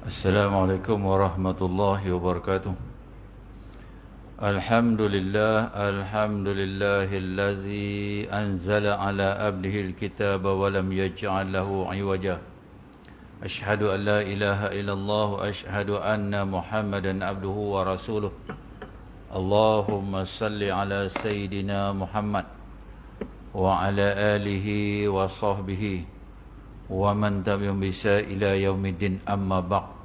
Assalamualaikum warahmatullahi wabarakatuh. Alhamdulillahillazi anzala ala abdihi alkitaba wa lam yaj'al lahu 'iwaja. Ashhadu an la ilaha illallah wa ashhadu anna Muhammadan abduhu wa rasuluh. Allahumma salli ala sayyidina Muhammad wa ala alihi wa sahbihi wa man tabi'ahum bi ihsan ila yaumiddin, amma ba'd.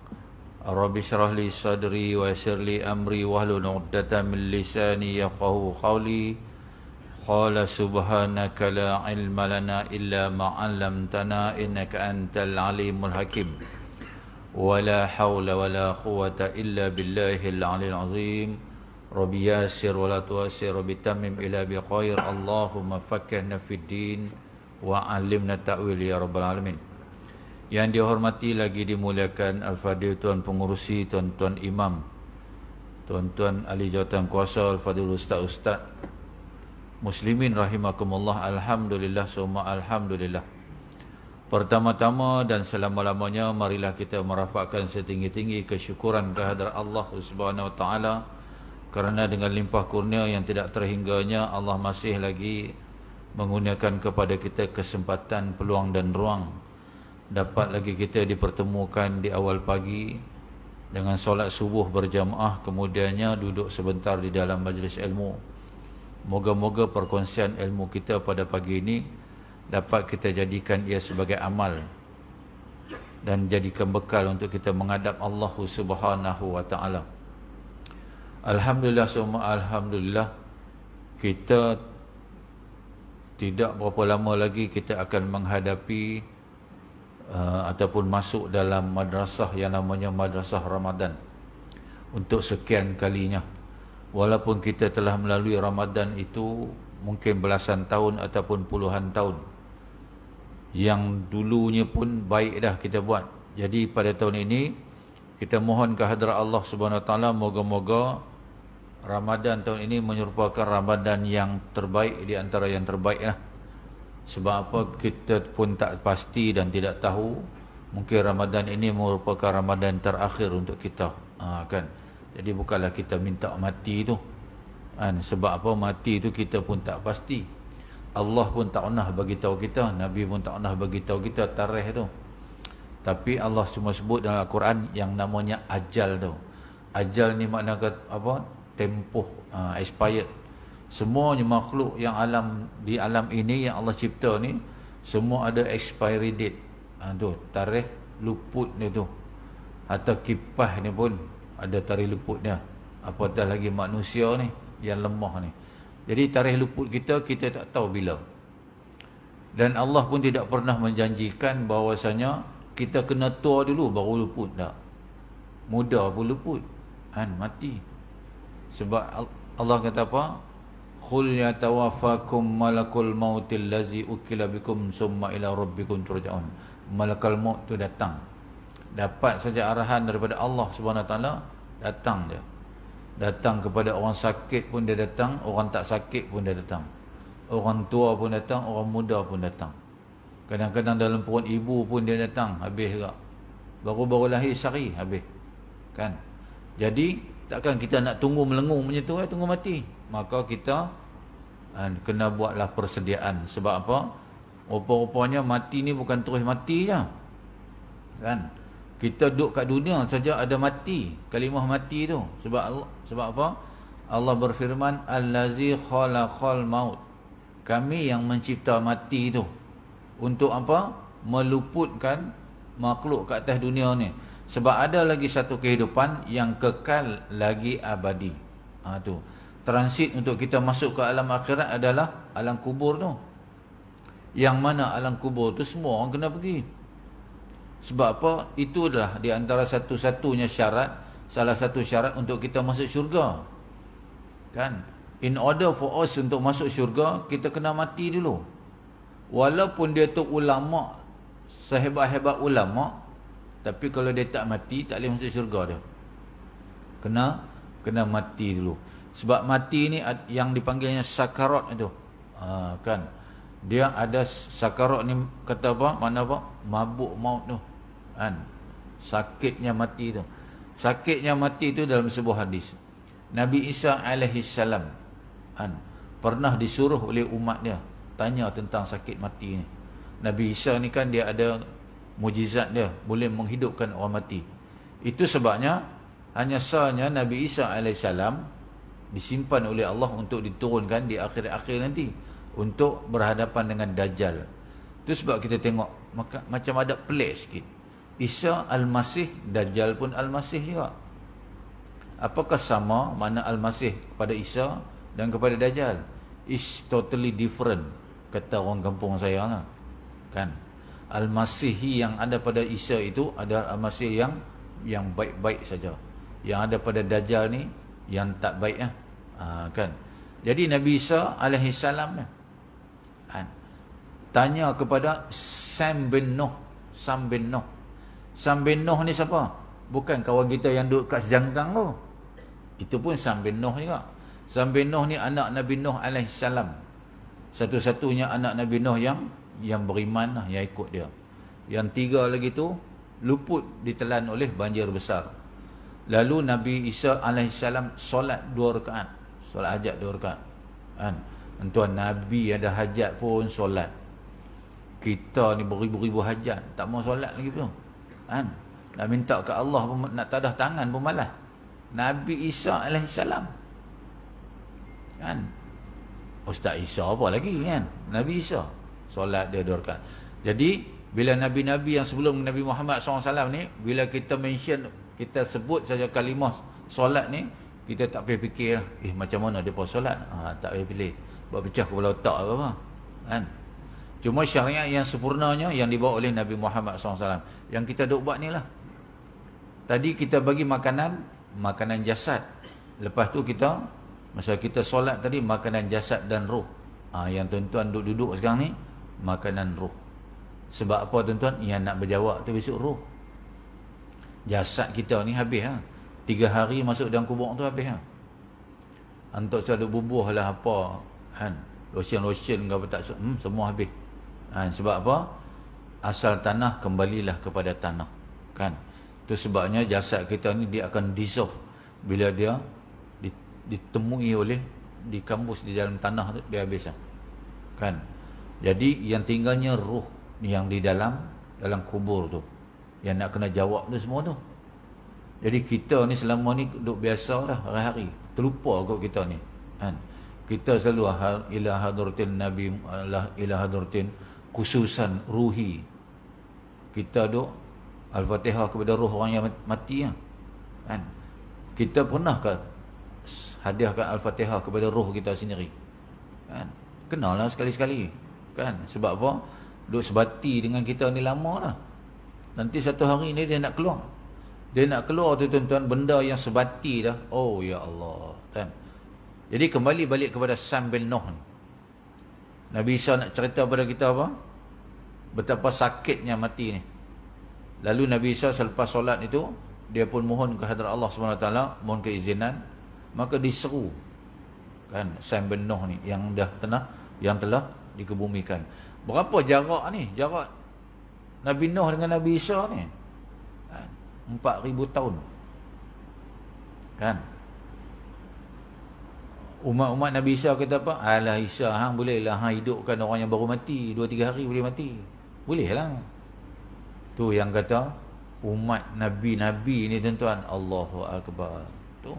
Rabbi syrah li sadri wa yassir li amri wahlul 'uqdatam min lisani yafqahu qawli. Qala subhanaka la ilma lana illa ma 'allamtana innaka antal alimul hakim. Wa la haula wa la quwwata illa billahil 'aliyyil 'azim. Rabbi yassir wa la tu'assir, rabbi tammim ila bi khair. Allahumma faqqihna fid din wa 'allimna ta'wil ya rabbal alamin. Yang dihormati lagi dimuliakan Al-Fadil Tuan Pengurusi, Tuan-Tuan Imam, Tuan-Tuan Ahli Jawatan Kuasa, Al-Fadil Ustaz-Ustaz, Muslimin rahimakumullah. Alhamdulillah, summa Alhamdulillah. Pertama-tama dan selama-lamanya, marilah kita merafakkan setinggi-tinggi kesyukuran kehadrat Allah Subhanahu Wa Taala, kerana dengan limpah kurnia yang tidak terhingganya, Allah masih lagi menggunakan kepada kita kesempatan, peluang dan ruang dapat lagi kita dipertemukan di awal pagi dengan solat subuh berjamaah, kemudiannya duduk sebentar di dalam majlis ilmu. Moga-moga perkongsian ilmu kita pada pagi ini dapat kita jadikan ia sebagai amal dan jadikan bekal untuk kita menghadap Allah Subhanahu Wa Taala. Alhamdulillah, summa Alhamdulillah, kita tidak berapa lama lagi kita akan menghadapi ataupun masuk dalam madrasah yang namanya Madrasah Ramadan untuk sekian kalinya. Walaupun kita telah melalui Ramadan itu mungkin belasan tahun ataupun puluhan tahun, yang dulunya pun baik dah kita buat. Jadi pada tahun ini kita mohon kehadrat Allah Subhanahu Wa Taala, moga-moga Ramadan tahun ini menyerupakan Ramadan yang terbaik di antara yang terbaik lah. Sebab apa, kita pun tak pasti dan tidak tahu, mungkin Ramadan ini merupakan Ramadan terakhir untuk kita, kan. Jadi bukanlah kita minta mati tu, kan. Sebab apa, mati tu kita pun tak pasti. Allah pun tak pernah bagi tahu kita, Nabi pun tak pernah bagi tahu kita tarikh tu. Tapi Allah cuma sebut dalam Al-Quran yang namanya ajal tu. Ajal ni makna apa? Tempoh, expired. Semuanya makhluk yang di alam ini yang Allah cipta ni, semua ada expiry date. Tu tarikh luput dia tu. Atau kipas ni pun ada tarikh luput dia. Apatah lagi manusia ni yang lemah ni. Jadi tarikh luput kita tak tahu bila. Dan Allah pun tidak pernah menjanjikan bahawasanya kita kena tua dulu baru luput. Tak. Muda pun luput, kan, mati. Sebab Allah kata apa? Qul yatawaffakum malakul mautil ladzi ukila bikum summa ila rabbikum turja'un. Malakul maut tu datang. Dapat saja arahan daripada Allah Subhanahu Wa Taala, datang dia. Datang kepada orang sakit pun dia datang, orang tak sakit pun dia datang. Orang tua pun datang, orang muda pun datang. Kadang-kadang dalam perut ibu pun dia datang, habis juga. Baru-baru lahir sehari habis. Kan? Jadi takkan kita nak tunggu melengung macam tu, tunggu mati. Maka kita kena buatlah persediaan. Sebab apa? Rupa-rupanya mati ni bukan terus mati je, kan? Kita duduk kat dunia saja ada mati, kalimah mati tu. Sebab apa? Allah berfirman, Allazi khalaqal maut. Kami yang mencipta mati tu. Untuk apa? Meluputkan makhluk kat atas dunia ni. Sebab ada lagi satu kehidupan yang kekal lagi abadi. Tu transit untuk kita masuk ke alam akhirat adalah alam kubur tu. Yang mana alam kubur tu semua orang kena pergi. Sebab apa? Itu adalah di antara satu-satunya syarat, salah satu syarat untuk kita masuk syurga, kan. In order for us untuk masuk syurga, kita kena mati dulu. Walaupun dia tu ulama, sehebat-hebat ulama, tapi kalau dia tak mati, tak boleh masuk syurga dia. Kena mati dulu. Sebab mati ni yang dipanggilnya sakarat itu, kan. Dia ada sakarat ni, kata apa? Mana apa? Mabuk maut tu, kan. Sakitnya mati tu. Sakitnya mati tu dalam sebuah hadis. Nabi Isa alaihissalam pernah disuruh oleh umat dia tanya tentang sakit mati ni. Nabi Isa ni kan dia ada mujizat dia, boleh menghidupkan orang mati. Itu sebabnya hanya sahnya Nabi Isa alaihissalam disimpan oleh Allah untuk diturunkan di akhir-akhir nanti untuk berhadapan dengan Dajjal. Itu sebab kita tengok macam ada pelik sikit. Isa Al-Masih, Dajjal pun Al-Masih juga. Apakah sama makna Al-Masih kepada Isa dan kepada Dajjal? Is totally different, kata orang kampung saya lah. Kan? Al-Masihi yang ada pada Isa itu adalah Al-Masih yang baik-baik saja. Yang ada pada Dajjal ni yang tak baik lah. Kan? Jadi Nabi Isa alaihissalam tanya kepada Sam bin Nuh. Sam bin Nuh ni siapa? Bukan kawan kita yang duduk kat Sejangkang tu. Itu pun Sam bin Nuh juga. Sam bin Nuh ni anak Nabi Nuh alaihissalam. Satu-satunya anak Nabi Nuh yang beriman lah, yang ikut dia. Yang tiga lagi tu luput ditelan oleh banjir besar. Lalu Nabi Isa alaihissalam solat 2 rakaat. Solat hajat 2 rakaat. Kan? Tuan Nabi ada hajat pun solat. Kita ni beribu-ribu hajat tak mau solat lagi tu. Kan? Nak minta ke Allah pun, nak tadah tangan pun malas. Nabi Isa alaihissalam. Kan? Ustaz Isa apa lagi kan? Nabi Isa solat dia 2 rakaat. Jadi bila nabi-nabi yang sebelum Nabi Muhammad SAW ni, bila kita mention, kita sebut saja kalimah solat ni, kita tak payah fikir macam mana dia solat. Tak payah pilih buat pecah kepala otak apa-apa. Kan? Cuma syariat yang sempurnanya yang dibawa oleh Nabi Muhammad SAW. Yang kita duk buat ni lah. Tadi kita bagi makanan jasad. Lepas tu kita, masa kita solat tadi, makanan jasad dan roh. Yang tuan-tuan duduk sekarang ni, makanan roh. Sebab apa tuan-tuan? Yang nak berjawab tu besok roh. Jasad kita ni habis lah. 3 hari masuk dalam kubur tu habis lah. Untuk saya duk bubuh lah apa. Kan? Lotion ke apa tak, semua habis. Sebab apa? Asal tanah, kembalilah kepada tanah. Kan? Itu sebabnya jasad kita ni dia akan dissolve bila dia ditemui oleh, dikambus di dalam tanah tu, dia habis lah. Kan? Jadi yang tinggalnya ruh yang di dalam kubur tu, yang nak kena jawab tu semua tu. Jadi kita ni selama ni duduk biasa dah hari-hari, terlupa kot kita ni. Kan? Kita selalu ila hadratin Nabi, ila hadratin khususan ruhi. Kita duk Al-Fatihah kepada roh orang yang mati lah. Kan? Kita pernah ke hadiahkan Al-Fatihah kepada roh kita sendiri? Kan? Kenalah sekali-sekali. Kan? Sebab apa? Duk sebati dengan kita ni lama dah. Nanti satu hari ni dia nak keluar. Dia nak keluar tu tuan-tuan, benda yang sebati dah. Oh ya Allah. Kan? Jadi kembali balik kepada Sam bin Nuh ni. Nabi Isa nak cerita pada kita apa? Betapa sakitnya mati ni. Lalu Nabi Isa selepas solat itu, dia pun mohon ke hadrat Allah SWT, mohon keizinan. Maka diseru, kan, Sam bin Nuh ni yang telah dikebumikan. Berapa jarak ni? Jarak Nabi Nuh dengan Nabi Isa ni 4,000 tahun. Kan? Umat-umat Nabi Isa kata apa? Alah Isa, bolehlah hidupkan orang yang baru mati 2-3 hari boleh mati. Bolehlah. Tu yang kata umat Nabi-Nabi ni tuan-tuan, Allahu Akbar. Tu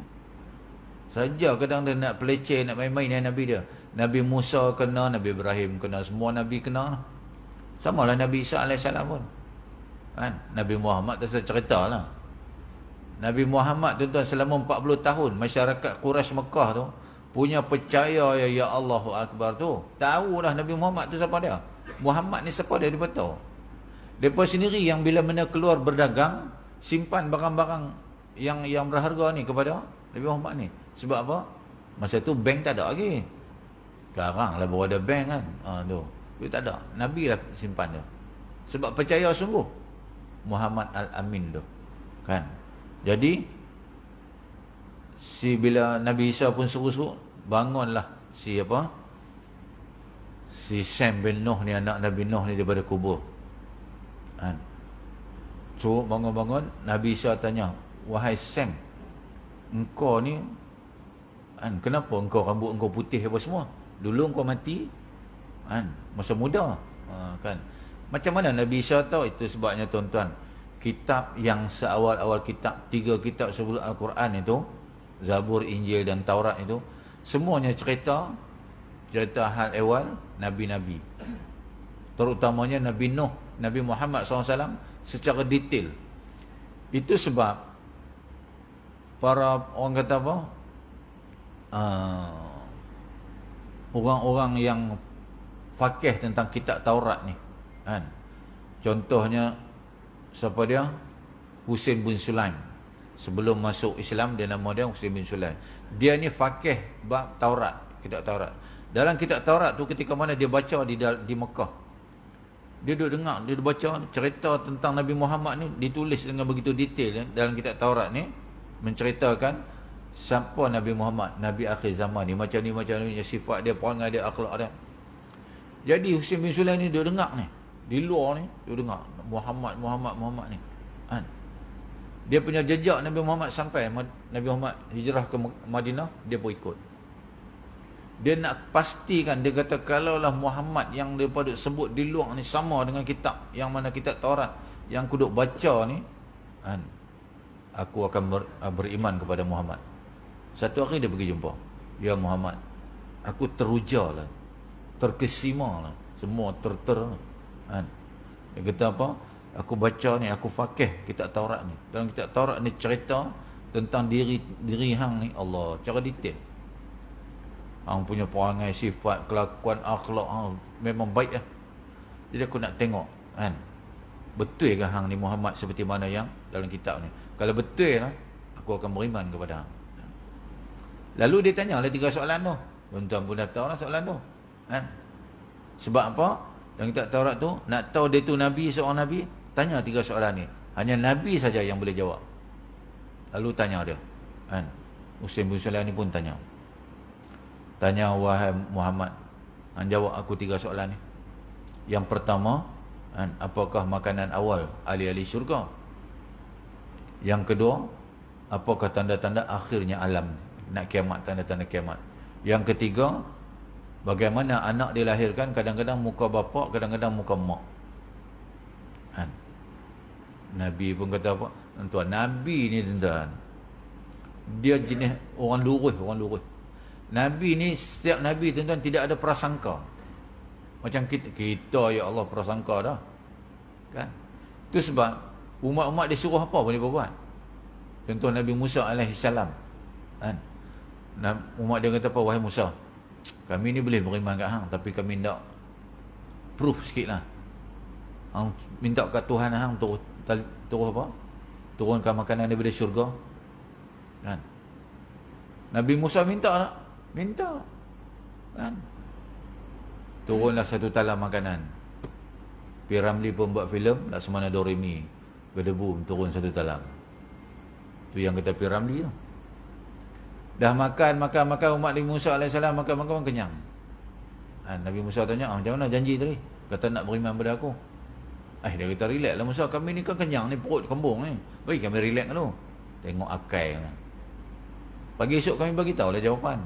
saja kadang dia nak peleceh, nak main-main dengan Nabi dia. Nabi Musa kena, Nabi Ibrahim kena, semua Nabi kena. Samalah Nabi Isa AS pun. Kan? Nabi Muhammad tak saya cerita lah. Nabi Muhammad tuan-tuan selama 40 tahun masyarakat Quraisy Mekah tu punya percaya ya Allahu Akbar tu. Tahu dah Nabi Muhammad tu siapa dia. Muhammad ni siapa dia tahu. Mereka sendiri yang bila mana keluar berdagang, simpan barang-barang yang berharga ni kepada Nabi Muhammad ni. Sebab apa? Masa tu bank tak ada lagi. Sekarang lah baru ada bank kan. Tu. Dia tak ada. Nabi lah simpan dia. Sebab percaya sungguh Muhammad Al-Amin tu. Kan? Jadi bila Nabi Isa pun suruh-suruh, bangunlah si Sam bin Nuh ni, anak Nabi Nuh ni daripada kubur. Kan? So bangun-bangun, Nabi Isa tanya, wahai Sam, engkau ni kan, kenapa engkau rambut engkau putih apa semua? Dulu engkau mati kan, masa muda. Kan. Macam mana Nabi Isa tahu? Itu sebabnya tuan-tuan, kitab yang seawal-awal kitab, 3 kitab sebelum Al-Quran itu, Zabur, Injil dan Taurat itu, semuanya cerita hal ehwal Nabi-Nabi. Terutamanya Nabi Nuh, Nabi Muhammad SAW secara detail. Itu sebab para orang kata apa, orang-orang yang fakih tentang kitab Taurat ni kan, contohnya siapa dia, Husain bin Sulaim. Sebelum masuk Islam dia nama dia Husain bin Sulaim. Dia ni fakih bab Taurat, kitab Taurat. Dalam kitab Taurat tu ketika mana dia baca di Mekah, dia duduk dengar, dia baca cerita tentang Nabi Muhammad ni, ditulis dengan begitu detail dalam kitab Taurat ni, menceritakan siapa Nabi Muhammad, Nabi akhir zaman ni, macam ni, sifat dia, perangai dia, akhlak dia. Jadi Husain bin Sulaim ni duduk dengar ni, di luar ni duduk dengar Muhammad ni kan. Dia punya jejak Nabi Muhammad sampai Nabi Muhammad hijrah ke Madinah, dia pun ikut. Dia nak pastikan, dia kata kalaulah Muhammad yang daripada sebut di luar ni sama dengan kitab yang mana kitab Taurat yang aku duk baca ni kan, aku akan beriman kepada Muhammad. Satu hari dia pergi jumpa, ya Muhammad, aku teruja lah, terkesima lah, semua kan. Dia kata apa, aku baca ni, aku fakih kitab Taurat ni. Dalam kitab Taurat ni cerita tentang diri hang ni, Allah, cara detail. Hang punya perangai, sifat, kelakuan, akhlak hang memang baik lah. Jadi aku nak tengok kan, betul ke hang ni Muhammad seperti mana yang dalam kitab ni? Kalau betul lah, aku akan beriman kepada hang. Lalu dia tanya lah 3 soalan tu. Tuan-tuan pun dah tahu lah soalan tu kan. Sebab apa? Dalam kitab Taurat tu, nak tahu dia tu Nabi, seorang Nabi, tanya 3 soalan ni. Hanya Nabi saja yang boleh jawab. Lalu tanya dia kan, Husain bin Sulaim ni pun tanya, wahai Muhammad, hang jawab aku 3 soalan ni. Yang pertama kan, apakah makanan awal ahli-ahli syurga? Yang kedua, apakah tanda-tanda akhirnya alam, nak kiamat, tanda-tanda kiamat? Yang ketiga, bagaimana anak dilahirkan, kadang-kadang muka bapa, kadang-kadang muka mak kan. Nabi pun kata apa, tuan, Nabi ni tuan, dia jenis orang lurus. Nabi ni, setiap Nabi tuan-tuan tidak ada prasangka. Macam kita ya Allah prasangka dah kan. Itu sebab umat-umat disuruh apa pun dia buat. Contoh Nabi Musa alaihissalam kan, umat dia kata apa, wahai Musa, kami ni boleh beriman kat hang, tapi kami tak proof sikit lah. Hang minta kat Tuhan hang turun apa, turunkan makanan daripada syurga kan. Nabi Musa minta tak? Minta kan. Turunlah 1 talam makanan. P. Ramlee pun buat filem Laksamana Doremi, berdebu turun 1 talam. Tu yang kata P. Ramlee tu. Dah makan umat Nabi Musa AS, makan kenyang. Nabi Musa tanya, macam mana janji tadi? Kata nak beriman pada aku. Dia kata, relax lah Musa, kami ni kan kenyang ni, perut kembung ni, bagi kami relax dulu. Tengok akai. Pagi esok kami bagi tahu lah jawapan.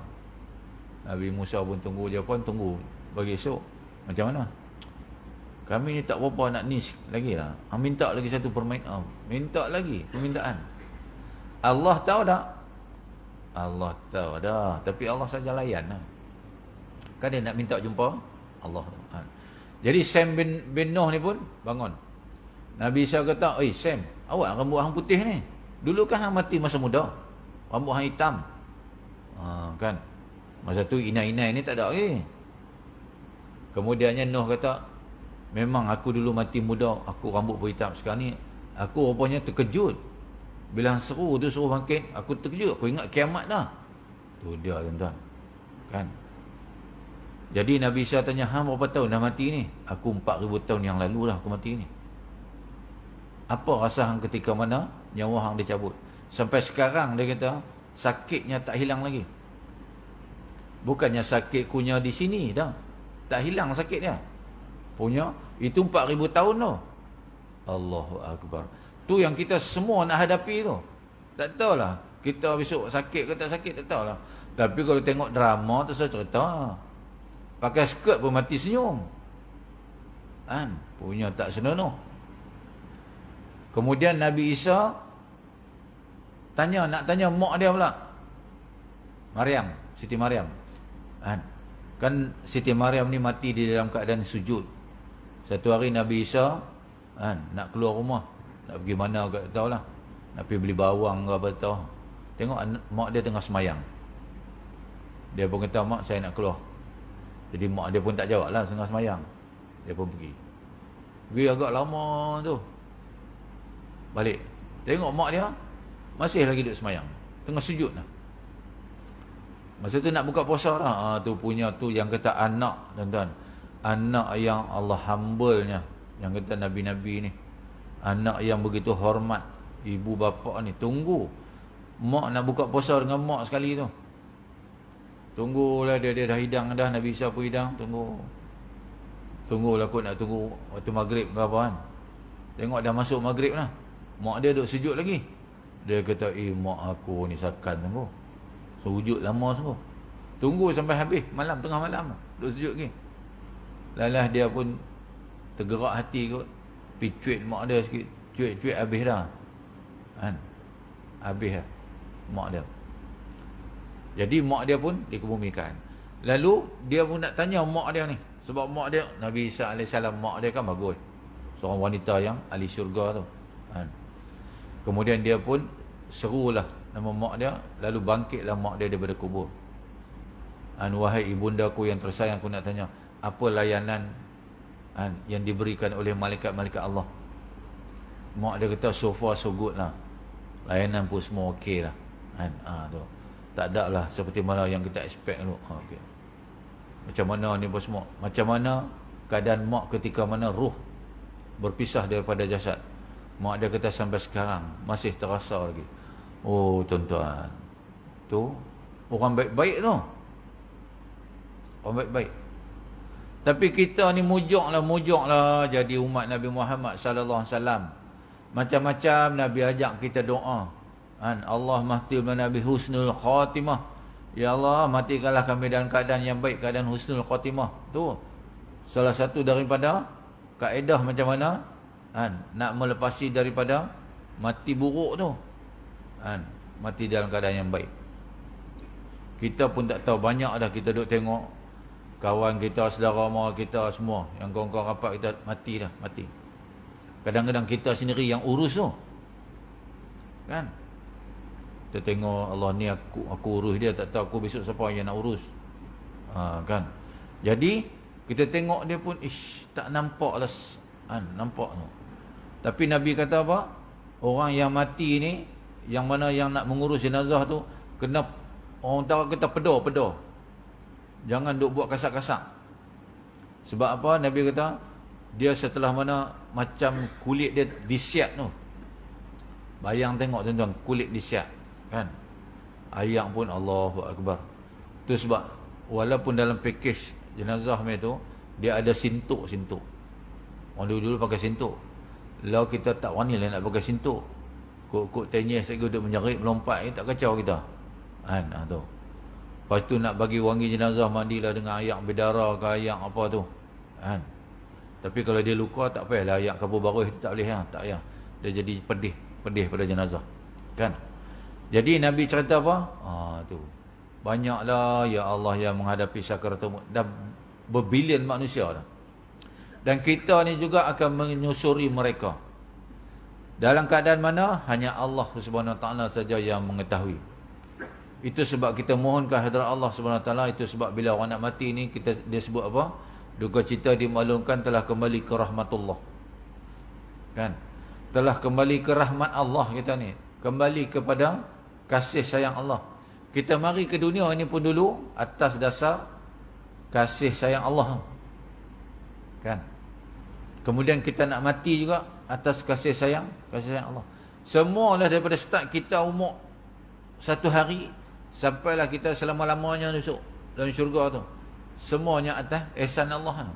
Nabi Musa pun tunggu jawapan, bagi esok. Macam mana? Kami ni tak berapa nak ni lagi lah. Minta lagi satu permintaan. Minta lagi permintaan. Allah tahu tak? Allah tahu dah. Tapi Allah saja layan lah. Kan dia nak minta jumpa Allah. Jadi Sam bin Nuh ni pun bangun. Nabi Isa kata, oi Sam, awak rambut hang putih ni. Dulu kan hang mati masa muda, rambut hang hitam. Kan? Masa tu inai-inai ni tak ada lagi. Kemudiannya Nuh kata, memang aku dulu mati muda, aku rambut pun hitam. Sekarang ni aku rupanya terkejut. Bila seru tu suruh bangkit, aku terkejut, aku ingat kiamat dah. Tu dia tuan-tuan kan. Jadi Nabi Isa tanya, hang berapa tahun dah mati ni? Aku 4,000 tahun yang lalu dah aku mati ni. Apa rasa hang ketika mana nyawa hang dicabut? Sampai sekarang dia kata sakitnya tak hilang lagi. Bukannya sakit kunyah di sini dah, tak hilang sakitnya. Punya itu 4,000 tahun tu. Allahu Akbar. Tu yang kita semua nak hadapi tu. Tak tahulah kita besok sakit ke tak sakit, tak tahulah. Tapi kalau tengok drama tu saya cerita, pakai skirt pun mati senyum. Kan? Punya tak senonoh. Kemudian Nabi Isa nak tanya mak dia pula. Maryam, Siti Maryam. Kan Siti Maryam ni mati di dalam keadaan sujud. Satu hari Nabi Isa nak keluar rumah, nak pergi mana tak tahulah. Nak pergi beli bawang ke apa tahu. Tengok mak dia tengah semayang. Dia pun kata, mak saya nak keluar. Jadi mak dia pun tak jawab lah, tengah semayang. Dia pun pergi. Pergi agak lama tu. Balik. Tengok mak dia masih lagi duduk semayang. Tengah sujud lah. Masa tu nak buka puasa lah. Tu punya tu yang kata anak, tuan-tuan. Anak yang Allah humble-nya. Yang kata Nabi-Nabi ni. Anak yang begitu hormat. Ibu bapa ni. Tunggu. Mak nak buka puasa dengan mak sekali tu. Tunggulah dia dah hidang dah. Nabi Isa pun hidang. Tunggulah kot nak tunggu waktu maghrib ke apa kan. Tengok dah masuk maghrib lah. Mak dia duduk sujud lagi. Dia kata, mak aku ni sakan sungguh. Sujud lama sungguh. Tunggu sampai habis malam, tengah malam duduk sujud lagi. Lalah dia pun tergerak hati kot. Pergi cuit mak dia sikit. Cuit habis dah. Kan? Habis dah mak dia. Jadi mak dia pun dikebumikan. Lalu dia pun nak tanya mak dia ni. Sebab mak dia, Nabi Isa AS, mak dia kan bagus. Seorang wanita yang ahli syurga tu. Kan? Kemudian dia pun serulah nama mak dia. Lalu bangkitlah mak dia daripada kubur. Wahai ibundaku yang tersayang, aku nak tanya, apa layanan yang diberikan oleh malaikat-malaikat Allah? Mak dia kata, so far so good lah. Layanan pun semua okey lah. Tu. Tak ada lah seperti mana yang kita expect dulu. Okay. Macam mana ni bos mak? Macam mana keadaan mak ketika mana ruh berpisah daripada jasad? Mak dia kata sampai sekarang masih terasa lagi. Oh tuan-tuan, tu orang baik-baik tu. Orang baik-baik. Tapi kita ni mujok lah jadi umat Nabi Muhammad sallallahu alaihi wasallam. Macam-macam Nabi ajak kita doa. Allah mahtimna Nabi husnul khatimah. Ya Allah, matikanlah kami dalam keadaan yang baik, keadaan husnul khatimah. Tu salah satu daripada kaedah macam mana nak melepasi daripada mati buruk tu. Mati dalam keadaan yang baik. Kita pun tak tahu, banyak dah kita duk tengok kawan kita, saudara mara kita semua, yang kawan-kawan rapat kita mati dah, mati. Kadang-kadang kita sendiri yang urus tu. Kan? Kita tengok, Allah ni aku urus dia, tak tahu aku besok siapa yang nak urus. Kan? Jadi kita tengok dia pun tak nampak lah. Nampak tu. Tapi Nabi kata apa? Orang yang mati ni, yang mana yang nak mengurus jenazah tu, kena orang tahu kita pedor. Jangan duk buat kasak-kasak. Sebab apa? Nabi kata dia setelah mana macam kulit dia disiap tu. Bayang tengok tuan-tuan, kulit disiap. Kan? Ayam pun Allahu Akbar. Tu sebab walaupun dalam package jenazah tu dia ada sintuk. Orang dulu pakai sintuk. Kalau kita tak wani lah nak pakai sintuk. Kok tenyes lagi duduk menjerit melompat, tak kacau kita. Tu. Lepas tu nak bagi wangi jenazah, mandilah dengan ayak bidara ke ayak apa tu. Tapi kalau dia luka tak payahlah ayak kabur baruh, itu tak boleh tak payah. Dia jadi pedih pada jenazah. Kan? Jadi Nabi cerita apa? Tu. Banyaklah ya Allah yang menghadapi sakaratul maut. Dah berbilion manusia dah. Dan kita ni juga akan menyusuri mereka. Dalam keadaan mana? Hanya Allah Subhanahu Wa Taala saja yang mengetahui. Itu sebab kita mohon ke hadirat Allah Subhanahu Wa Taala. Itu sebab bila orang nak mati ni, dia sebut apa? Duka cita dimaklumkan telah kembali ke rahmatullah. Kan? Telah kembali ke rahmat Allah kita ni. Kembali kepada kasih sayang Allah. Kita mari ke dunia ini pun dulu atas dasar kasih sayang Allah. Kan? Kemudian kita nak mati juga atas kasih sayang Allah. Semualah daripada start kita umur 1 hari sampailah kita selama-lamanya besok dalam syurga tu. Semuanya atas ihsan Allah.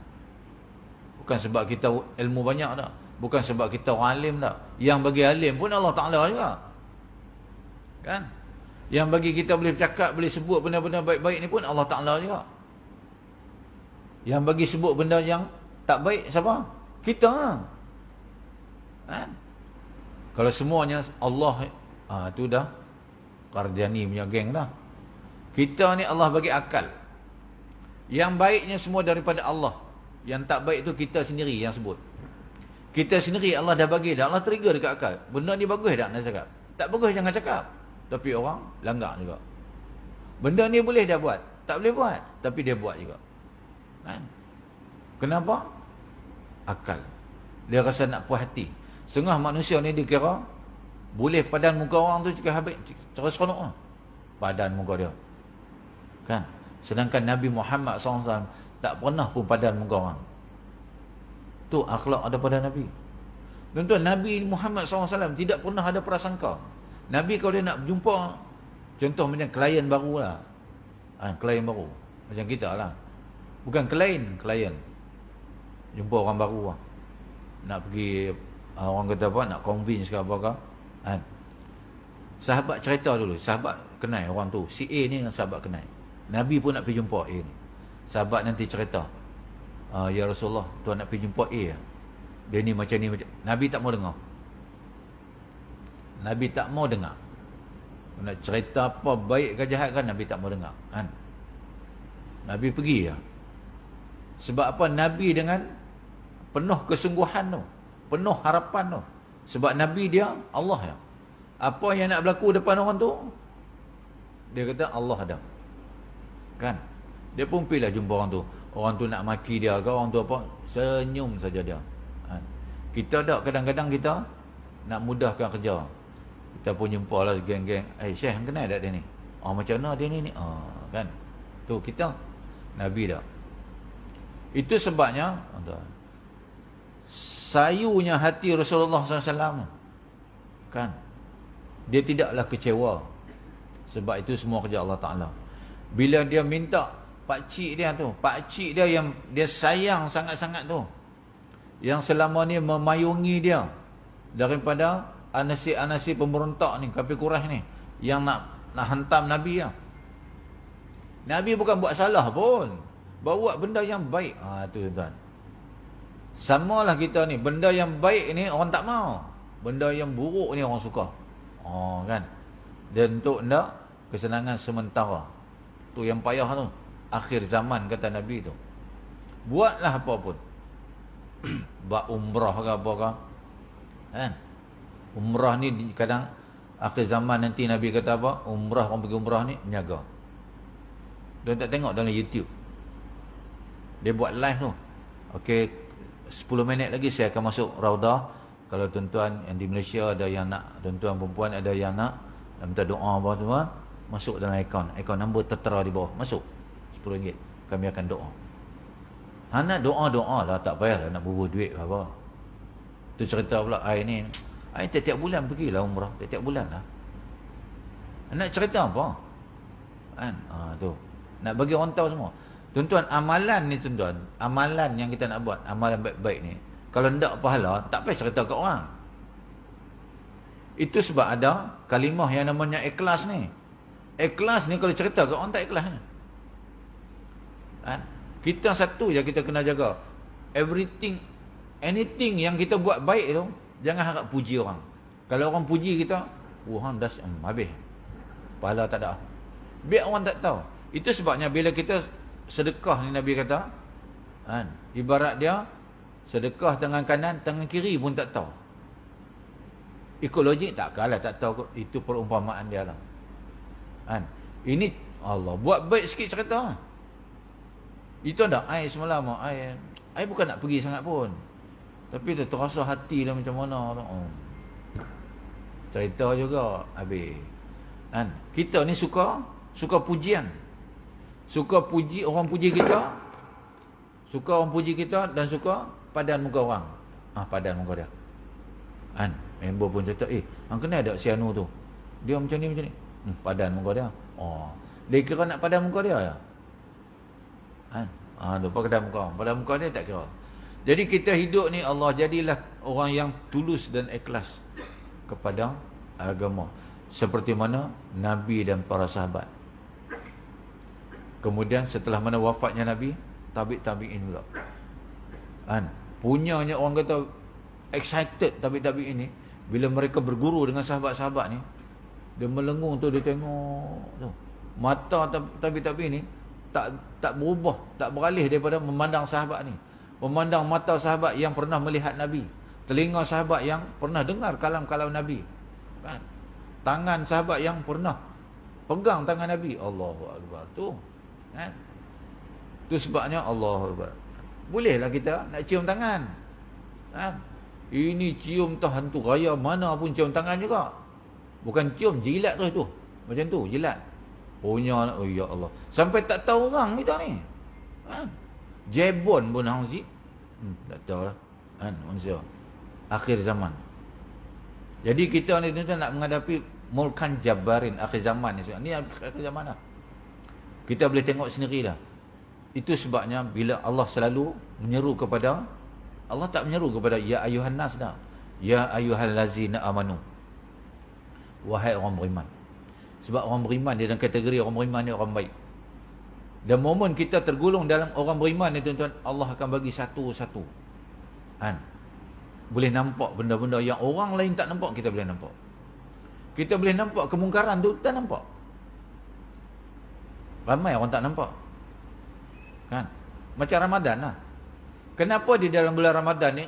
Bukan sebab kita ilmu banyak tak. Bukan sebab kita orang alim tak. Yang bagi alim pun Allah Ta'ala juga. Kan? Yang bagi kita boleh bercakap, boleh sebut benda-benda baik-baik ni pun Allah Ta'ala juga. Yang bagi sebut benda yang tak baik siapa? Kita. Kan? Kalau semuanya Allah, tu dah Kardiani punya geng dah. Kita ni Allah bagi akal. Yang baiknya semua daripada Allah. Yang tak baik tu kita sendiri yang sebut. Kita sendiri Allah dah bagi dah. Allah trigger dekat akal. Benda ni bagus tak nak cakap? Tak bagus jangan cakap. Tapi orang langgar juga. Benda ni boleh dia buat. Tak boleh buat. Tapi dia buat juga. Kan? Kenapa? Akal. Dia rasa nak puas hati. Setengah manusia ni dia kira boleh padan muka orang tu jika habis cara seronok lah. Padan muka dia. Kan? Sedangkan Nabi Muhammad SAW tak pernah pun padan muka orang. Tu akhlak ada pada Nabi. Tuan-tuan, Nabi Muhammad SAW tidak pernah ada prasangka. Nabi kalau dia nak jumpa, contoh macam klien baru lah. Klien baru. Macam kita lah. Bukan klien. Jumpa orang baru lah. Nak pergi, orang kata apa, nak convince ke apa ke. Sahabat cerita dulu. Sahabat kenal orang tu. Si A ni sahabat kenal. Nabi pun nak pergi jumpa A ni. Sahabat nanti cerita. Ya Rasulullah, tuan nak pergi jumpa A. Dia ni macam ni. Nabi tak mau dengar. Nabi tak mau dengar. Nak cerita apa baik ke jahat kan, Nabi tak mau dengar. Kan? Nabi pergi ya. Sebab apa? Nabi dengan penuh kesungguhan tu. Penuh harapan tu. Sebab Nabi dia Allah ya. Apa yang nak berlaku depan orang tu, dia kata Allah ada. Kan? Dia pun pergilah jumpa orang tu. Orang tu nak maki dia ke, orang tu apa, senyum saja dia. Kita tak, kadang-kadang kita nak mudahkan kerja. Kita pun jumpa lah geng-geng. Syekh kenal tak dia ni? Macam mana dia ni? Kan? Tu kita Nabi dah. Itu sebabnya sayunya hati Rasulullah SAW. Kan? Dia tidaklah kecewa. Sebab itu semua kerja Allah Ta'ala. Bila dia minta pakcik dia tu, pakcik dia yang dia sayang sangat-sangat tu, yang selama ni memayungi dia daripada anasi-anasi pemberontak ni, kafir Quraisy ni, yang nak hantam Nabi ya. Nabi bukan buat salah pun, buat benda yang baik. Tu tuan. Samalah kita ni, benda yang baik ni orang tak mau, benda yang buruk ni orang suka. Kan? Dan untuk nak kesenangan sementara. Tu yang payah tu. Akhir zaman kata Nabi tu. Buatlah apa pun. Buat umrah ke apa ke. Kan? Umrah ni kadang akhir zaman nanti Nabi kata apa? Umrah, orang pergi umrah ni menjaga. Dia tak tengok dalam YouTube. Dia buat live tu. Okey, 10 minit lagi saya akan masuk Raudah. Kalau tuan-tuan yang di Malaysia ada yang nak, tuan-tuan perempuan ada yang nak minta doa apa semua, masuk dalam akaun nombor tertera di bawah, masuk RM10, kami akan doa. Nak doa-doa lah, tak payah lah nak bubur duit ke apa. Tu cerita pula, ni tiap-tiap bulan pergilah umrah, tiap-tiap bulan lah. Nak cerita apa? Kan? Tu. Nak bagi orang tahu semua. Tuan-tuan, amalan ni tuan-tuan, amalan yang kita nak buat, amalan baik-baik ni, kalau tak pahala, tak payah cerita ke orang. Itu sebab ada kalimah yang namanya ikhlas ni. Ikhlas ni kalau cerita ke orang tak ikhlas. Kan? Kita satu je kita kena jaga. Everything, anything yang kita buat baik tu, jangan harap puji orang. Kalau orang puji kita, hang dah habis. Pahala tak ada. Biar orang tak tahu. Itu sebabnya bila kita sedekah ni Nabi kata, kan? Ibarat dia sedekah tangan kanan, tangan kiri pun tak tahu. Ikut logik tak kalah tak tahu. Itu perumpamaan dia lah. Kan? Ini Allah buat baik sikit cerita. Itu ada ai semalam, ai bukan nak pergi sangat pun. Tapi dia terasa hati lah macam mana tu. Cerita juga habis. Kan? Kita ni suka pujian. Suka puji, orang puji kita. Suka orang puji kita dan suka padan muka orang. Padan muka dia. Kan? Member pun cerita, hang kenal tak si Anu tu? Dia macam ni. Padan muka dia. Dia kira nak padan muka dia ya? Kan? Tu padan muka dia tak kira. Jadi kita hidup ni Allah jadilah orang yang tulus dan ikhlas kepada agama. Seperti mana Nabi dan para sahabat. Kemudian setelah mana wafatnya Nabi, tabi'in pula. Kan? Punyanya orang kata excited tabi'in ni bila mereka berguru dengan sahabat-sahabat ni, dia melengung tu, dia tengok tu. Mata tabi'in ni tak berubah, tak beralih daripada memandang sahabat ni. Memandang mata sahabat yang pernah melihat Nabi, telinga sahabat yang pernah dengar kalam-kalam Nabi, kan? Tangan sahabat yang pernah pegang tangan Nabi. Allahu Akbar tu, kan? Tu sebabnya Allahu Akbar. Bolehlah kita nak cium tangan, kan? Ini cium tu hantu raya mana pun cium tangan juga. Bukan cium, jilat tu. Macam tu, jilat. Punya, oh ya Allah. Sampai tak tahu orang kita ni, kan? Jebon pun hang zip. Tak tahu lah, kan, manusia akhir zaman. Jadi kita ni tuan-tuan nak menghadapi mulkan jabarin akhir zaman ni. Ni akhir zaman lah. Kita boleh tengok sendiri lah. Itu sebabnya bila Allah selalu menyeru kepada, Allah tak menyeru kepada ya ayuhan nas dah. Ya ayuhal lazina amanu. Wahai orang beriman. Sebab orang beriman dia dalam kategori orang beriman ni orang baik. Dan momen kita tergolong dalam orang beriman ni tuan-tuan, Allah akan bagi satu-satu, kan? Boleh nampak benda-benda yang orang lain tak nampak, kita boleh nampak. Kita boleh nampak kemungkaran tu, tak nampak. Ramai orang tak nampak, kan? Macam Ramadan lah. Kenapa di dalam bulan Ramadan ni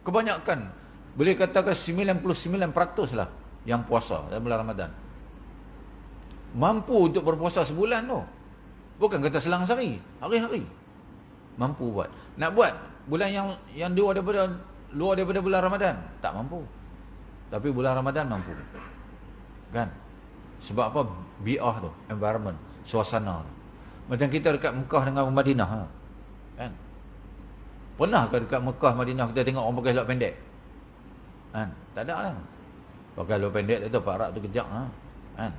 kebanyakan, boleh katakan 99% lah yang puasa dalam bulan Ramadan, mampu untuk berpuasa sebulan tu. Bukan kata selang sehari, hari-hari mampu buat. Nak buat bulan yang luar daripada bulan Ramadan tak mampu. Tapi bulan Ramadan mampu, kan? Sebab apa? Bi'ah tu, environment, suasana tu. Macam kita dekat Mekah dengan Madinah, kan? Pernah ke dekat Mekah, Madinah kita tengok orang pakai seluar pendek, kan? Tak ada lah. Pakai seluar pendek tu Pak Arab tu kejap, kan?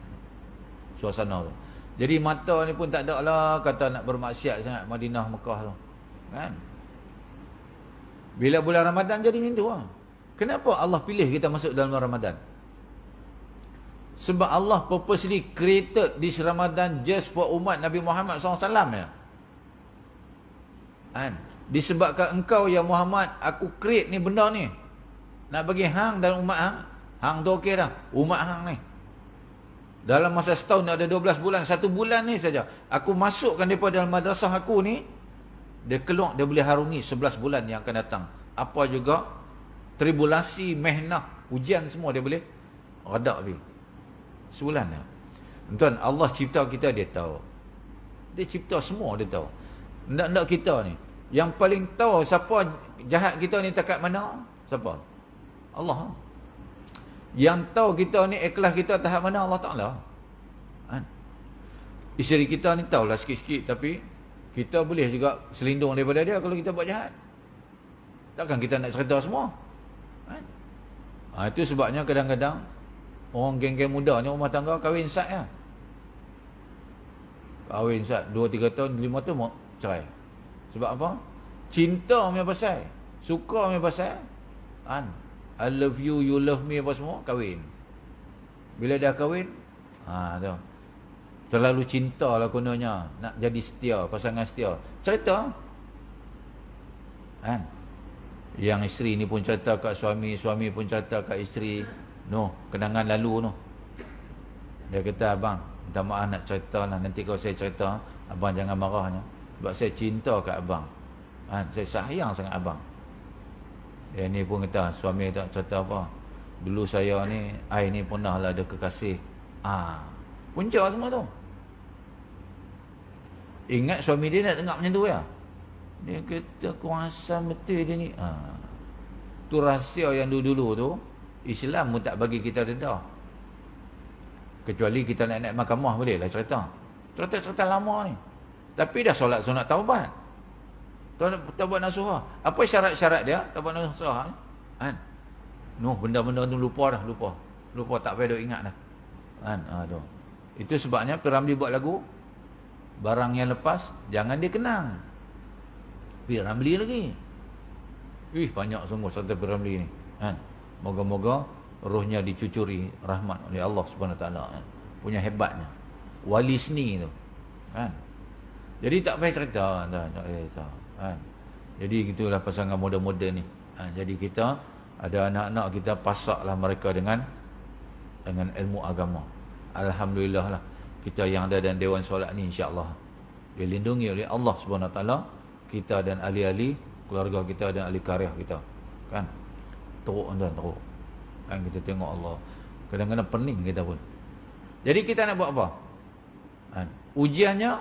Suasana tu. Jadi mata ni pun tak ada lah kata nak bermaksiat sangat Madinah, Mekah tu, kan? Bila bulan Ramadan jadi macam tu lah. Kenapa Allah pilih kita masuk dalam bulan Ramadan? Sebab Allah purposely created this Ramadan just for umat Nabi Muhammad SAW ya. Kan? Disebabkan engkau ya Muhammad, aku create ni benda ni nak bagi hang dan umat hang. Hang tu okey dah, umat hang ni dalam masa setahun ada 12 bulan, 1 bulan ni saja aku masukkan mereka dalam madrasah aku ni, dia keluar, dia boleh harungi 11 bulan yang akan datang. Apa juga tribulasi, mehnah, ujian semua dia boleh redak habis sebulan dah. Tuan, Allah cipta kita dia tahu. Dia cipta semua dia tahu. Ndak kita ni yang paling tahu siapa jahat kita ni takat mana? Siapa? Allah. Yang tahu kita ni ikhlas kita tahap mana? Allah Ta'ala, kan? Isteri kita ni tahulah sikit-sikit, tapi kita boleh juga selindung daripada dia kalau kita buat jahat. Takkan kita nak cerita semua, kan? Itu sebabnya kadang-kadang orang geng-geng muda ni rumah tangga kahwin sat ya. Kahwin sat 2-3 tahun, 5 tahun mau cerai. Sebab apa? Cinta punya pasal, suka punya pasal, kan? I love you, you love me apa semua, kahwin. Bila dah kahwin, tu terlalu cinta lah kononnya, nak jadi setia, pasangan setia. Cerita, kan? Yang isteri ni pun cerita kat suami, suami pun cerita kat isteri. No, kenangan lalu no. Dia kata, abang, minta maaf nak cerita lah, nanti kalau saya cerita, abang jangan marahnya. Sebab saya cinta kat abang, kan? Saya sayang sangat abang. Dia ni pun kata, suami tak cerita apa, dulu saya ni, I ni pernah lah ada kekasih. Punca semua tu. Ingat suami dia nak dengar macam tu ya. Dia kata, kuasa betul dia ni. Tu rahsia yang dulu-dulu tu, Islam pun tak bagi kita dedah. Kecuali kita nak naik mahkamah boleh lah cerita. Cerita-cerita lama ni. Tapi dah solat sunat taubat, taubat nasuhah. Apa syarat-syarat dia taubat nasuhah? Kan? Benda-benda tu lupa dah, lupa tak payah duk ingat dah. Kan? Tu. Itu sebabnya P.Ramlee buat lagu barang yang lepas jangan dikenang. P.Ramlee lagi. Banyak sungguh Sultan Piramli ni. Kan? Moga-moga rohnya dicucuri rahmat oleh Allah Subhanahu Wa Taala. Kan? Punya hebatnya. Wali seni tu. Kan? Jadi tak payah cerita, tak payah cerita. Kan? Jadi gitulah pasangan muda-muda ni. Jadi kita ada anak-anak kita, pasaklah mereka dengan ilmu agama. Alhamdulillah lah, kita yang ada dalam Dewan Solat ni insya-Allah dilindungi oleh Allah Subhanahu Wa Taala, kita dan ahli-ahli keluarga kita dan ahli karya kita. Kan? Teruk tuan, teruk. Kan kita tengok Allah. Kadang-kadang pening kita pun. Jadi kita nak buat apa? Kan? Ujiannya,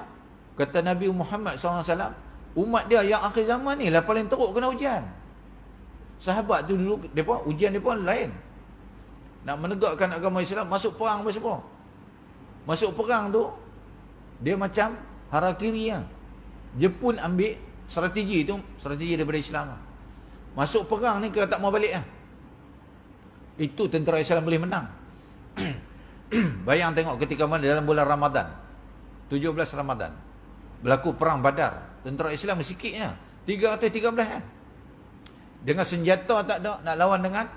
kata Nabi Muhammad SAW, umat dia yang akhir zaman ni lah paling teruk kena ujian. Sahabat tu dulu, ujian mereka lain. Nak menegakkan agama Islam, masuk perang apa? Masuk perang tu, dia macam harakiri lah. Jepun ambil strategi tu, strategi daripada Islam lah. Masuk perang ni kena tak mau balik lah. Itu tentera Islam boleh menang. Bayang tengok ketika mana dalam bulan Ramadan, 17 Ramadan, berlaku perang Badar. Tentera Islam sikitnya 313 kan. Dengan senjata tak ada, nak lawan dengan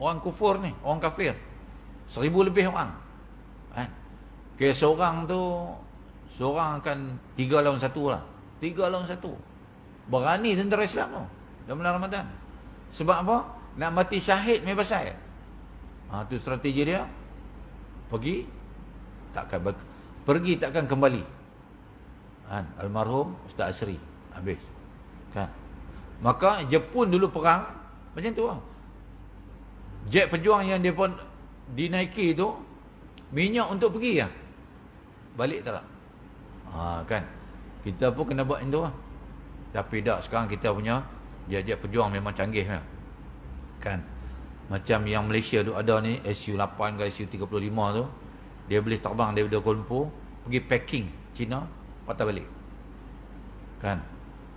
orang kufur ni, orang kafir. 1000 lebih orang. Kan? Kira seorang akan 3 lawan 1 lah. 3 lawan 1. Berani tentera Islam tu dalam bulan Ramadan. Sebab apa? Nak mati syahid mai pasal. Tu strategi dia. Pergi takkan kembali. Kan? Almarhum Ustaz Asri habis. Kan? Maka Jepun dulu perang macam tu lah. Jet pejuang yang dia pun dinaiki tu, minyak untuk pergi lah. Balik tak? Kan? Kita pun kena buat itu lah. Tapi tak, sekarang kita punya jet pejuang memang canggih lah. Kan? Macam yang Malaysia tu ada ni, SU-8 ke SU-35 tu, dia boleh terbang daripada Kuala Lumpur, pergi Peking, China, patah balik. Kan?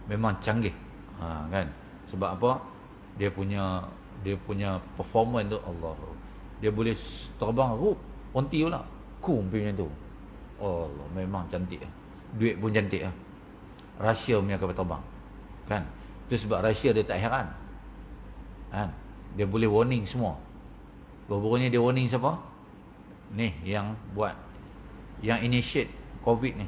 Memang canggih. Kan? Sebab apa? Dia punya performance tu, Allah. Dia boleh terbang onti pula. Macam tu. Allah, memang cantik. Duit pun cantik. Russia punya kapal terbang. Kan? Itu sebab Russia dia tak heran. Kan? Dia boleh warning semua. Baru-barunya dia warning siapa? Ni yang buat, yang initiate COVID ni.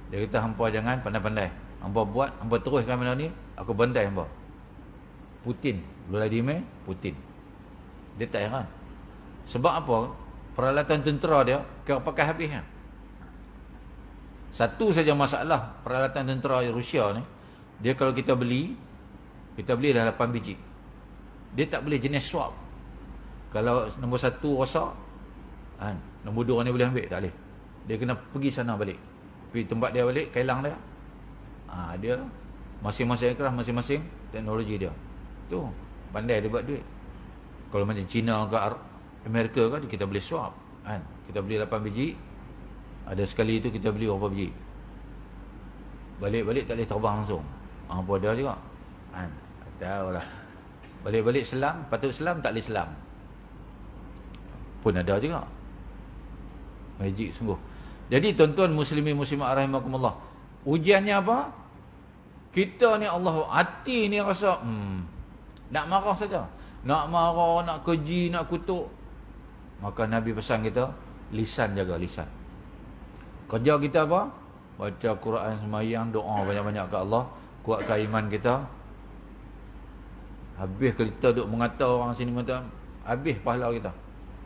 Dia kata hampa jangan pandai-pandai. Hampa buat, hampa teruskan benda ni, aku bandai hampa. Putin, Vladimir Putin. Dia tak heran. Sebab apa? Peralatan tentera dia kena pakai habisnya. Satu saja masalah peralatan tentera Rusia ni, dia kalau kita beli dah 8 biji. Dia tak boleh jenis swap. Kalau nombor 1 rosak, kan, nombor 2 ni boleh ambil, tak boleh. Dia kena pergi sana balik. Pergi tempat dia balik, kailang dia. Dia masing-masing aircraft, masing-masing teknologi dia. Tu, pandai dia buat duit. Kalau macam China ke Amerika ke, kita boleh swap. Kan? Kita beli 8 biji, ada sekali tu kita beli berapa biji. Balik-balik tak boleh terbang langsung. Apa ada juga. Kan? Tahu lah. Balik-balik selam, patut selam, tak boleh selam. Pun ada juga. Magic sungguh. Jadi tuan-tuan muslimin muslimat rahimakumullah, ujiannya apa? Kita ni Allah, hati ni rasa nak marah saja. Nak marah, nak keji, nak kutuk. Maka Nabi pesan kita, lisan, jaga lisan. Kerja kita apa? Baca Quran, sembahyang, doa banyak-banyak ke Allah, kuatkan iman kita. Habis kita duk mengata orang sini, habis pahala kita.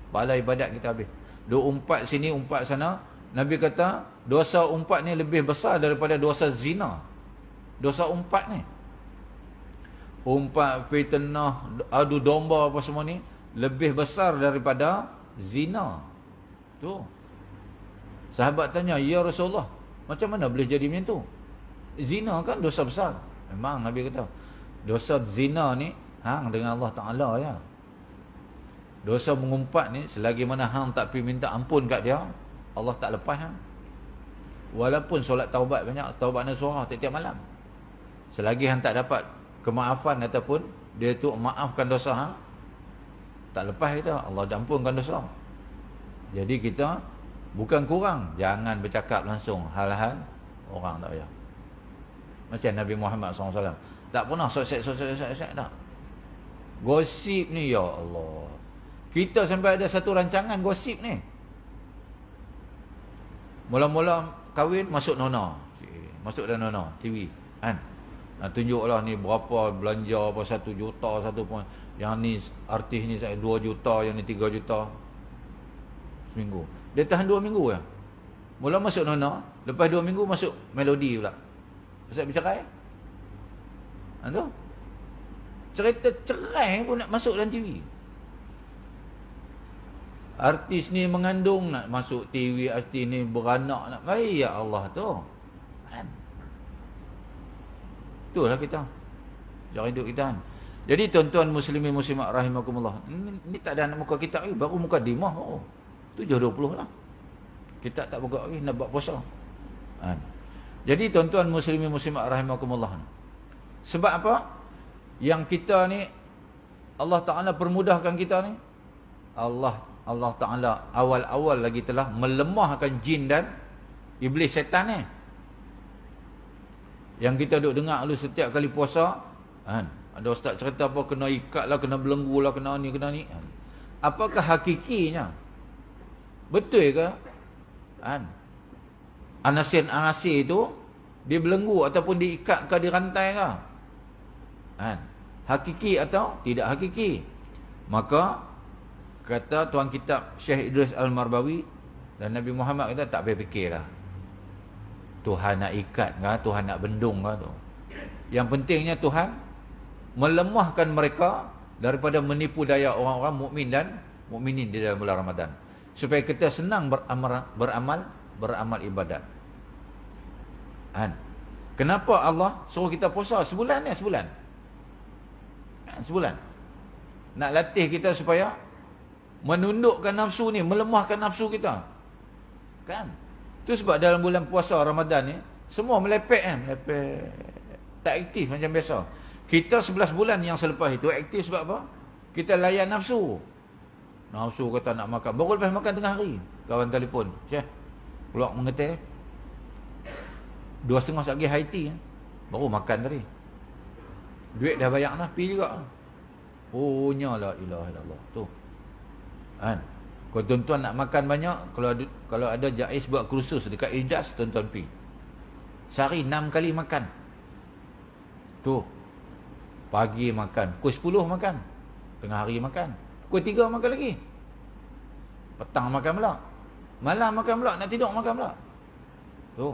Pahala ibadat kita habis. Duk umpat sini, umpat sana. Nabi kata, dosa umpat ni lebih besar daripada dosa zina. Dosa umpat ni, umpat, fitnah, adu domba apa semua ni, lebih besar daripada zina. Tu. Sahabat tanya, ya Rasulullah, macam mana boleh jadi macam tu? Zina kan dosa besar. Memang Nabi kata, dosa zina ni hang dengan Allah Ta'ala ya. Dosa mengumpat ni, selagi mana hang tak pergi minta ampun kat dia, Allah tak lepas hang. Walaupun solat taubat banyak, taubat nasuhah tiap-tiap malam, selagi hang tak dapat kemaafan ataupun dia tu maafkan dosa hang, tak lepas kita, Allah ampunkan dosa. Jadi kita bukan kurang, jangan bercakap langsung hal-hal orang tak payah. Macam Nabi Muhammad SAW, Tak pernah sosek tak. Gosip ni, ya Allah. Kita sampai ada satu rancangan gosip ni. Mula-mula kahwin, masuk Nona. Masuk dalam Nona, TV. Kan? Nak tunjuklah ni berapa belanja, apa 1 juta, yang ni artis ni 2 juta, yang ni 3 juta. Seminggu. Dia tahan 2 minggu ya. Mula masuk Nona, lepas 2 minggu masuk Melodi pula. Pasal bercerai. Tu. Cerita cerai pun nak masuk dalam TV. Artis ni mengandung nak masuk TV, artis ni beranak nak. Baik ya Allah tu. Kan? Itulah kita. Cara hidup kita kan. Jadi tuan-tuan muslimin muslimat rahimakumullah. Ini tak ada anak muka kitab lagi, baru muka dimah baru. 7.20 lah. Kita tak buka lagi nak buat puasa. Kan? Jadi tuan-tuan muslimin muslimat rahimakumullah. Sebab apa? Yang kita ni Allah Ta'ala permudahkan kita ni. Allah Ta'ala awal-awal lagi telah melemahkan jin dan iblis setan ni. Yang kita duk dengar dulu setiap kali puasa, kan? Ada ustaz cerita apa, kena ikat lah, kena belenggu lah, kena ni, kena ni. Kan? Apakah hakikinya? Betul ke? Kan? Anasir-anasir itu dibelenggu ataupun diikat ke, dirantai ke? Kan? Hakiki atau tidak hakiki? Maka kata tuan kitab Syekh Idris Al-Marbawi dan Nabi Muhammad kata tak payah fikirlah. Tuhan nak ikat ke, Tuhan nak bendung ke tu. Yang pentingnya Tuhan melemahkan mereka daripada menipu daya orang-orang mukmin dan mukminin di dalam bulan Ramadan. Supaya kita senang beramal ibadat. Kan? Kenapa Allah suruh kita puasa sebulan ni? Sebulan. Nak latih kita supaya menundukkan nafsu ni, melemahkan nafsu kita. Kan? Itu sebab dalam bulan puasa Ramadan ni semua melepek kan, melepek. Tak aktif macam biasa. Kita 11 bulan yang selepas itu aktif sebab apa? Kita layan nafsu. Nafsu kata nak makan. Baru lepas makan tengah hari, kawan telefon, "Syekh, keluar mengetih. 2,5 lagi high tea." Baru makan tadi. Duit dah bayar dah, pi juga. Punya la ilaha illallah. Tu. Kan? Kalau tuan-tuan nak makan banyak, kalau ada Jais buat kursus dekat Idas, tuan-tuan pi. Sehari 6 kali makan. Tu. Pagi makan, pukul 10 makan. Tengah hari makan. Pukul 3 makan lagi. Petang makan pula. Malam makan pula, nak tidur makan pula. Tu.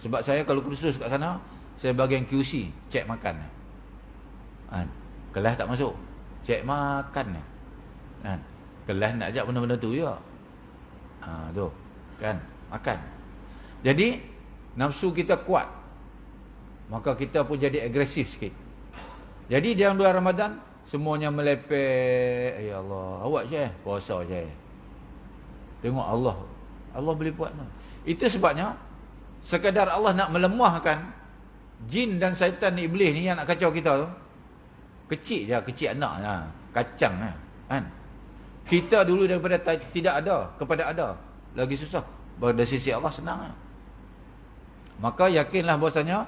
Sebab saya kalau kursus kat sana, saya bagian QC, cek makan. Kan? Kelas tak masuk, cek makan. Kan? Kelas nak ajak benda-benda tu juga. Tu. Kan? Makan. Jadi, nafsu kita kuat. Maka kita pun jadi agresif sikit. Jadi, dalam bulan Ramadan, semuanya melepek. Ya Allah, awak Syekh, puasa Syekh. Tengok Allah. Allah boleh buat. Itu sebabnya, sekadar Allah nak melemahkan jin dan syaitan iblis ni yang nak kacau kita tu. Kecil je, kecil anak lah. Kacang lah. Kan? Kita dulu daripada tidak ada kepada ada, lagi susah. Pada sisi Allah senang lah. Maka yakinlah bahasanya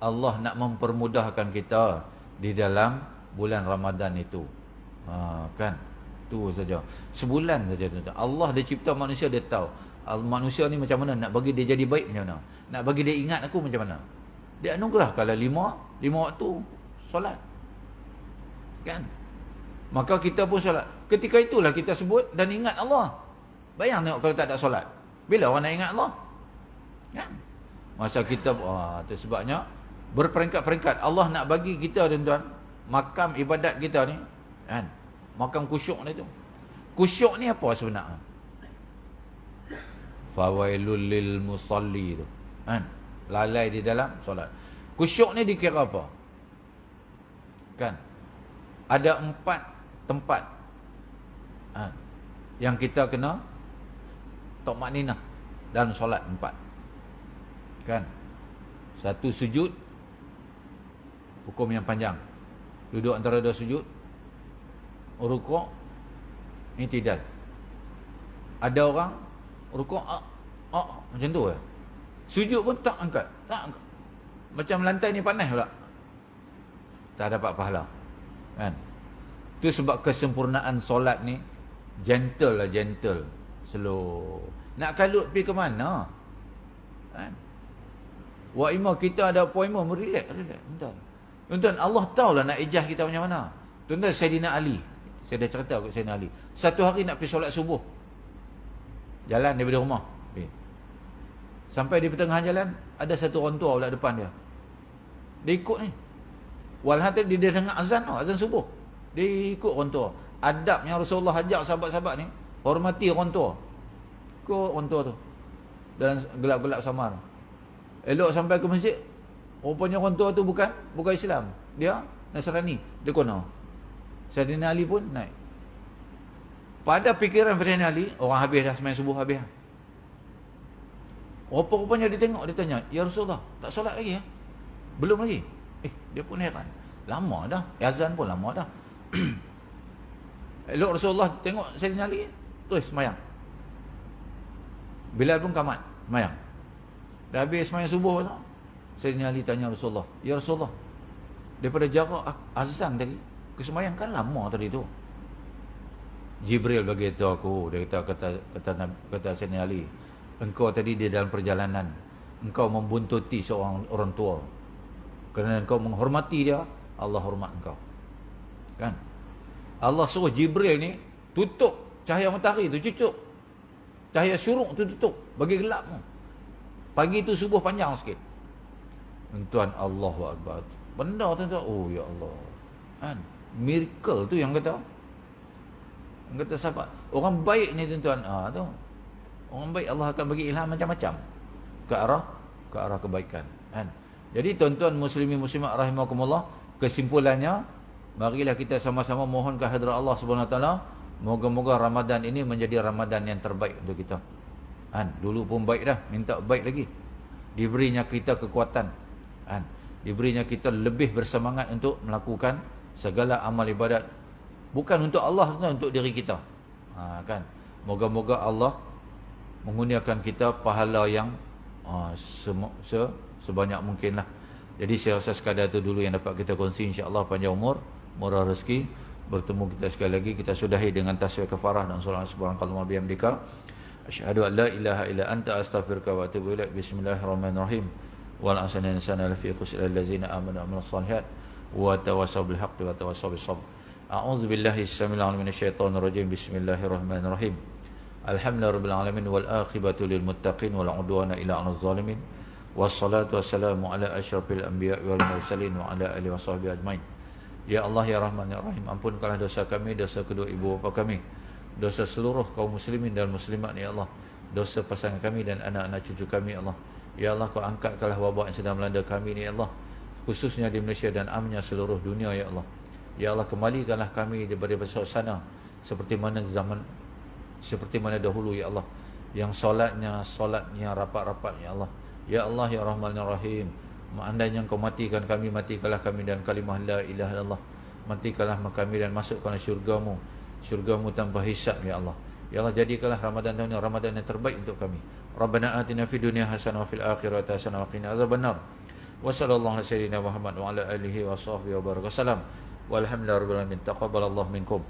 Allah nak mempermudahkan kita di dalam bulan Ramadan itu. Kan? Tu saja. Sebulan saja. Allah dia cipta manusia, dia tahu. Manusia ni macam mana, nak bagi dia jadi baik macam mana, nak bagi dia ingat aku macam mana. Dia anugerah kalau 5 waktu solat. Kan? Maka kita pun solat. Ketika itulah kita sebut dan ingat Allah. Bayang tengok kalau tak ada solat. Bila orang nak ingat Allah? Kan? Masa kita, itu sebabnya berperingkat-peringkat. Allah nak bagi kita, tuan-tuan, makam ibadat kita ni, kan? Makam khusyuk ni tu. Khusyuk ni apa sebenarnya? Fawailul lil musalli tu. Kan? Lalai di dalam solat. Khusyuk ni dikira apa? Kan? Ada 4 tempat yang kita kena tumakninah dalam solat 4. Kan? 1 sujud, hukum yang panjang. Duduk antara 2 sujud. Rukuk, i'tidal. Ada orang rukuk macam tu ya. Sujud pun tak angkat. Macam lantai ni panas pula. tak dapat pahala. Kan? Itu sebab kesempurnaan solat ni gentle lah, gentle, slow. Nak kalut pergi ke mana? Kan? Wa imam kita ada appointment, relax. Tuan-tuan, Allah tahulah nak ijah kita macam mana. Tuan-tuan, Sayyidina Ali, saya dah cerita kat Sayyidina Ali, satu hari nak pergi solat subuh, jalan daripada rumah, sampai di pertengahan jalan ada satu orang tua pula depan dia. Dia ikut ni. Walhasil dia dengar azan, azan subuh. Dia ikut orang tua. Adabnya Rasulullah ajak sahabat-sahabat ni, hormati orang tua. Ikut orang tua tu dalam gelap-gelap samar. Elok sampai ke masjid, rupanya orang tua tu bukan Islam, dia Nasrani. Dia kono. Sayyidina Ali pun naik. Pada fikiran Sayyidina Ali, orang habis dah sembahyang subuh, habis. Rupa-rupanya dia tengok, dia tanya, "Ya Rasulullah, tak solat lagi ya?" "Belum lagi." Dia pun heran. Lama dah. Azan pun lama dah. Elok Rasulullah tengok Sayyidina Ali, terus sembahyang. Bilal pun kamat, sembahyang. Dah habis sembahyang subuh tu, Sayyidina Ali tanya Rasulullah, "Ya Rasulullah, daripada jarak azan tadi ke sembahyang kan lama tadi tu." Jibril bagi tahu aku, dia kata Sayyidina Ali, "Engkau tadi di dalam perjalanan, engkau membuntuti seorang orang tua. Kerana engkau menghormati dia, Allah hormat engkau." Kan? Allah suruh Jibril ni tutup cahaya matahari tu, cucuk. Cahaya syuruk tu tutup, bagi gelap tu. Pagi tu subuh panjang sikit. Tuan, Allahu Akbar. Benda tu, oh ya Allah. Kan? Miracle tu yang kata. Yang kata sahabat. Orang baik ni tuan-tuan, tu. Orang baik Allah akan bagi ilham macam-macam ke arah kebaikan. Kan? Jadi tuan-tuan muslimin muslimat rahimakumullah, kesimpulannya, marilah kita sama-sama mohon ke hadrat Allah Subhanahu Wa Taala, moga-moga Ramadan ini menjadi Ramadan yang terbaik untuk kita. Kan? Dulu pun baik dah, minta baik lagi. Diberinya kita kekuatan. Kan? Diberinya kita lebih bersemangat untuk melakukan segala amal ibadat. Bukan untuk Allah, untuk diri kita. Kan? Moga-moga Allah mengurniakan kita pahala yang sebanyak mungkin lah. Jadi saya rasa sekadar itu dulu yang dapat kita kongsi. InsyaAllah panjang umur, murah rezeki. Bertemu kita sekali lagi. Kita sudahi dengan tasbih kafarah dan solat subhanallah bihamdika, asyhadu an la ilaha illa anta astaghfiruka wa atubu ilaik. Bismillahirrahmanirrahim. Wal asana insana lafi khusr allazina amanu wa amilus shalihat wa tawassaw bil haqqi wa tawassaw bis sabr. A'udzu billahi as-sami'il 'alim minasyaitonir rajim. Bismillahirrahmanirrahim. Alhamdulillahirabbil alamin wal akhibatu lil muttaqin wal 'udwana ila 'alal zalimin. Wassalatu wassalamu ala asyrafil anbiya'i wal mursalin wa ala alihi washabbihi ajmain. Ya Allah ya Rahman ya Rahim, ampunkanlah dosa kami, dosa kedua ibu bapa kami, dosa seluruh kaum muslimin dan muslimat ya Allah, dosa pasangan kami dan anak-anak cucu kami ya Allah. Ya Allah, kau angkatkanlah wabak yang sedang melanda kami ni ya Allah, khususnya di Malaysia dan amnya seluruh dunia ya Allah. Ya Allah, kembalikanlah kami daripada suasana seperti mana dahulu ya Allah, yang solatnya rapat-rapat ya Allah. Ya Allah ya Rahman ya Rahim, andainya Engkau matikan kami, matikanlah kami dan kalimah la ilaha illallah. Matikanlah kami dan masukkanlah syurgamu tanpa hisab ya Allah. Ya Allah, jadikanlah Ramadan tahun ini Ramadan yang terbaik untuk kami. Rabbana atina fid dunya hasanah wa fil akhirati hasanah wa qina azabannar. Wa sallallahu ala sayyidina Muhammad wa ala alihi wa sahbihi wa baraka wasallam. Walhamdulillahirabbil alamin. Taqabbalallahu minkum.